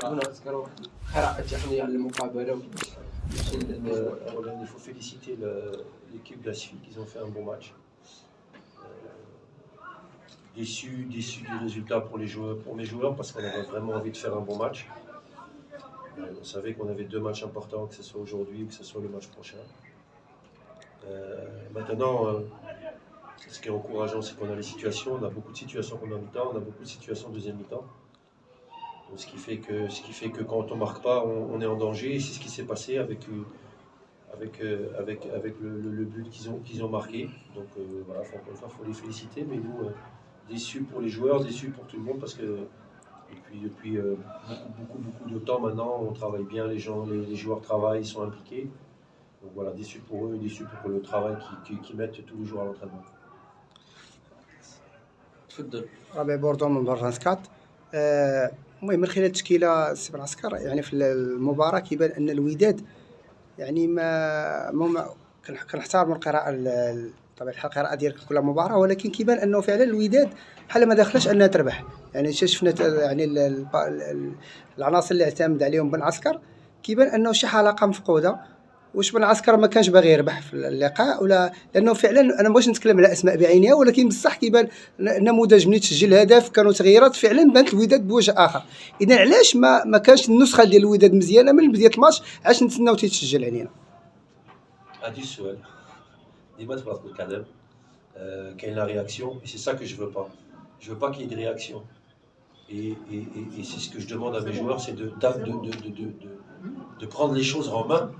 Il faut féliciter l'équipe d'Asfil, ils ont fait un bon match. Déçu du résultat pour mes joueurs parce qu'on avait vraiment envie de faire un bon match. On savait qu'on avait 2 matchs importants, que ce soit aujourd'hui ou que ce soit le match prochain. Maintenant, ce qui est encourageant, c'est qu'on a les situations. On a beaucoup de situations première mi-temps, on a beaucoup de situations deuxième mi-temps. Donc, ce qui fait que quand on ne marque pas, on est en danger. Et c'est ce qui s'est passé avec le but qu'ils ont marqué. Donc voilà, il faut les féliciter. Mais nous, déçus pour les joueurs, déçus pour tout le monde parce que depuis beaucoup de temps maintenant, on travaille bien, les joueurs travaillent, ils sont impliqués. Donc voilà, déçus pour eux, déçus pour le travail qu'ils mettent tous les jours à l'entraînement. تفضل. ربيع بوردون من برانسكات. المهم من خلال التشكيله سي العسكر يعني في المباراه كيبان ان الوداد يعني ما كنحترم القراءه طبعا القراءه ديال كل مباراه، ولكن كيبان انه فعلا الوداد بحال ما داخلاش انها تربح. يعني شفنا يعني العناصر اللي اعتمد عليهم بن عسكر كيبان انه شي حلقه مفقوده. واش بن عسكر ما كانش باغي يربح في اللقاء ولا لانه فعلا انا ما بغيتش نتكلم على اسماء بعينها، ولكن بصح كيبان نموذج ملي تسجل الهدف كانوا تغييرات فعلا بانت الوداد بوجه اخر. اذا علاش ما كانش النسخه ديال الوداد مزيانه من بدايه الماتش؟ علاش نتسناو تيتسجل علينا؟ هذه السؤال ديما تبقى في الكلام كاين لا رياكسيون et c'est ça que je veux pas. Je veux pas qu'il y ait de réaction. Et c'est ce que je demande à mes joueurs, c'est de prendre les choses en main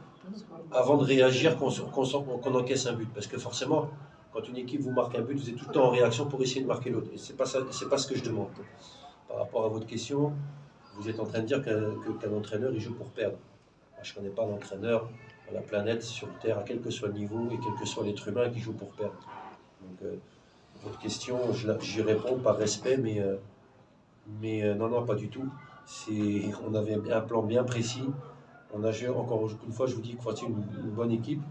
avant de réagir qu'on encaisse un but. Parce que forcément, quand une équipe vous marque un but, vous êtes tout le temps en réaction pour essayer de marquer l'autre. Et c'est pas ce que je demande. Par rapport à votre question, vous êtes en train de dire qu'un entraîneur, il joue pour perdre. Moi, je ne connais pas d'entraîneur à la planète, sur Terre, à quel que soit le niveau et quel que soit l'être humain qui joue pour perdre. Donc, votre question, j'y réponds par respect, mais non, pas du tout. On avait un plan bien précis. On a joué, encore une fois, je vous dis que c'est une bonne équipe.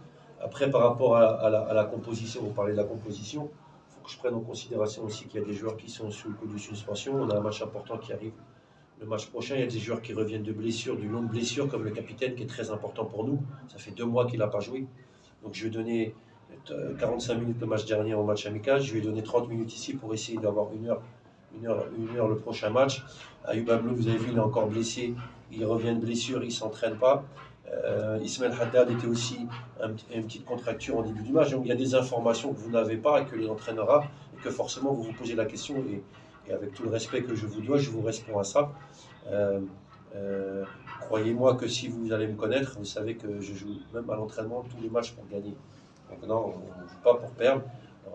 Après, par rapport à la composition, vous parlez de la composition, il faut que je prenne en considération aussi qu'il y a des joueurs qui sont sous le coup de suspension. On a un match important qui arrive le match prochain. Il y a des joueurs qui reviennent de blessures, d'une longue blessure, comme le capitaine, qui est très important pour nous. Ça fait 2 mois qu'il n'a pas joué. Donc je vais donner 45 minutes le match dernier au match amical. Je vais donner 30 minutes ici pour essayer d'avoir une heure le prochain match. Ayoub Ablou, vous avez vu, il est encore blessé. Il revient de blessure, il ne s'entraîne pas. Ismaël Haddad était aussi une petite contracture en début du match. Donc il y a des informations que vous n'avez pas et que l'entraîneur a, et que forcément vous vous posez la question. Et avec tout le respect que je vous dois, je vous réponds à ça. Croyez-moi que si vous allez me connaître, vous savez que je joue même à l'entraînement tous les matchs pour gagner. Donc non, on ne joue pas pour perdre.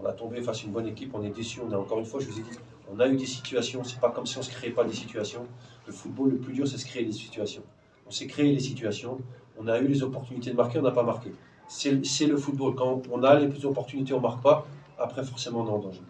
On a tombé face à une bonne équipe, on est déçu. Encore une fois, je vous ai dit, on a eu des situations. C'est pas comme si on ne se créait pas des situations. Le football, le plus dur, c'est se créer des situations. On s'est créé les situations, on a eu les opportunités de marquer, on n'a pas marqué. C'est le football. Quand on a les opportunités, on ne marque pas. Après, forcément, on est en danger.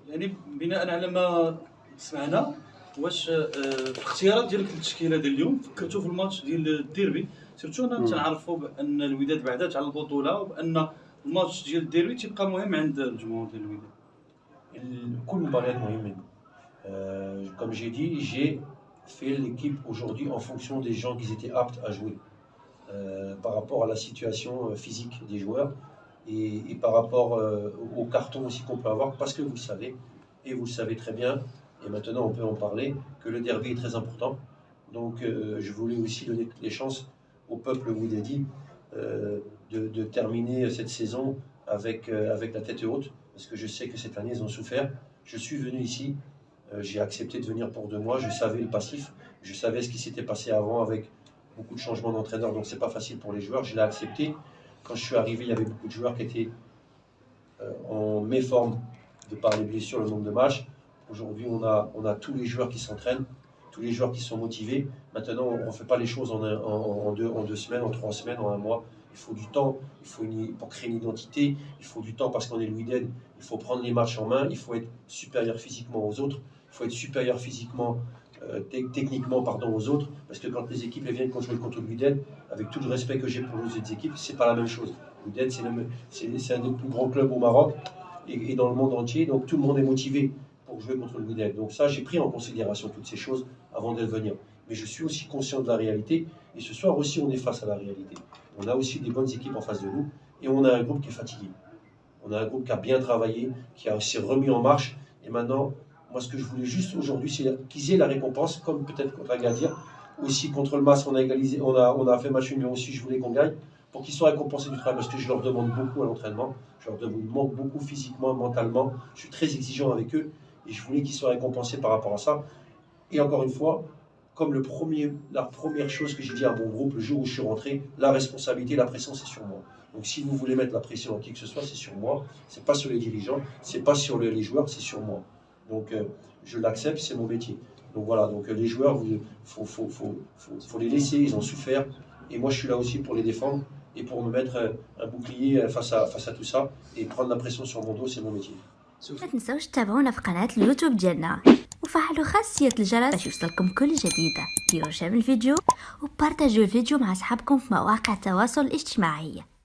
يعني بناء على ما سمعنا، واش في الاختيارات ديالك للتشكيله ديال اليوم فكرتوا في الماتش ديال الديربي؟ سيرتو تنعرفوا بان الوداد بعدات على البطوله وبان الماتش ديال الديربي تيبقى مهم عند الجمهور ديال الوداد. كل مباريات مهمه. Comme j'ai dit, j'ai fait l'équipe aujourd'hui en fonction des gens qui étaient aptes à jouer, par rapport à la situation physique des joueurs et par rapport au carton aussi qu'on peut avoir, parce que vous le savez, et vous le savez très bien, et maintenant on peut en parler, que le derby est très important. Donc je voulais aussi donner toutes les chances au peuple woudadi de terminer cette saison avec la tête haute, parce que je sais que cette année ils ont souffert. Je suis venu ici, j'ai accepté de venir pour 2 mois, je savais le passif, je savais ce qui s'était passé avant avec beaucoup de changements d'entraîneur, donc c'est pas facile pour les joueurs, je l'ai accepté. Quand je suis arrivé, il y avait beaucoup de joueurs qui étaient en méforme de par les blessures, le nombre de matchs. Aujourd'hui, on a tous les joueurs qui s'entraînent, tous les joueurs qui sont motivés. Maintenant, on ne fait pas les choses en 2 semaines, en 3 semaines, en 1 mois. Il faut du temps, pour créer une identité, il faut du temps parce qu'on est le Wydad, il faut prendre les matchs en main, il faut être supérieur physiquement aux autres, il faut être supérieur physiquement, techniquement aux autres, parce que quand les équipes viennent jouer contre le Wydad, avec tout le respect que j'ai pour les autres équipes, c'est pas la même chose. Le Wydad, c'est un des plus grands clubs au Maroc et dans le monde entier, donc tout le monde est motivé pour jouer contre le Wydad. Donc ça, j'ai pris en considération toutes ces choses avant de venir. Mais je suis aussi conscient de la réalité. Et ce soir aussi, on est face à la réalité. On a aussi des bonnes équipes en face de nous. Et on a un groupe qui est fatigué. On a un groupe qui a bien travaillé, qui s'est remis en marche. Et maintenant, moi, ce que je voulais juste aujourd'hui, c'est qu'ils aient la récompense, comme peut-être contre Agadir. Aussi, contre le MAS, on a égalisé, on a fait match nul aussi, je voulais qu'on gagne. Pour qu'ils soient récompensés du travail, parce que je leur demande beaucoup à l'entraînement. Je leur demande beaucoup physiquement, mentalement. Je suis très exigeant avec eux. Et je voulais qu'ils soient récompensés par rapport à ça. Et encore une fois, comme la première chose que j'ai dit à mon groupe le jour où je suis rentré, la responsabilité, la pression, c'est sur moi. Donc si vous voulez mettre la pression à qui que ce soit, c'est sur moi. C'est pas sur les dirigeants, c'est pas sur les joueurs, c'est sur moi. Donc je l'accepte, c'est mon métier. Donc voilà, donc les joueurs, faut les laisser, ils ont souffert. Et moi, je suis là aussi pour les défendre et pour me mettre un bouclier face à tout ça et prendre la pression sur mon dos, c'est mon métier. ما تنسوش تتابعونا في قناة اليوتيوب ديالنا وفعلوا خاصية الجرس باش يوصلكم كل جديدة. ديروا شير الفيديو وبارتاجيو الفيديو مع أصحابكم في مواقع التواصل الاجتماعي.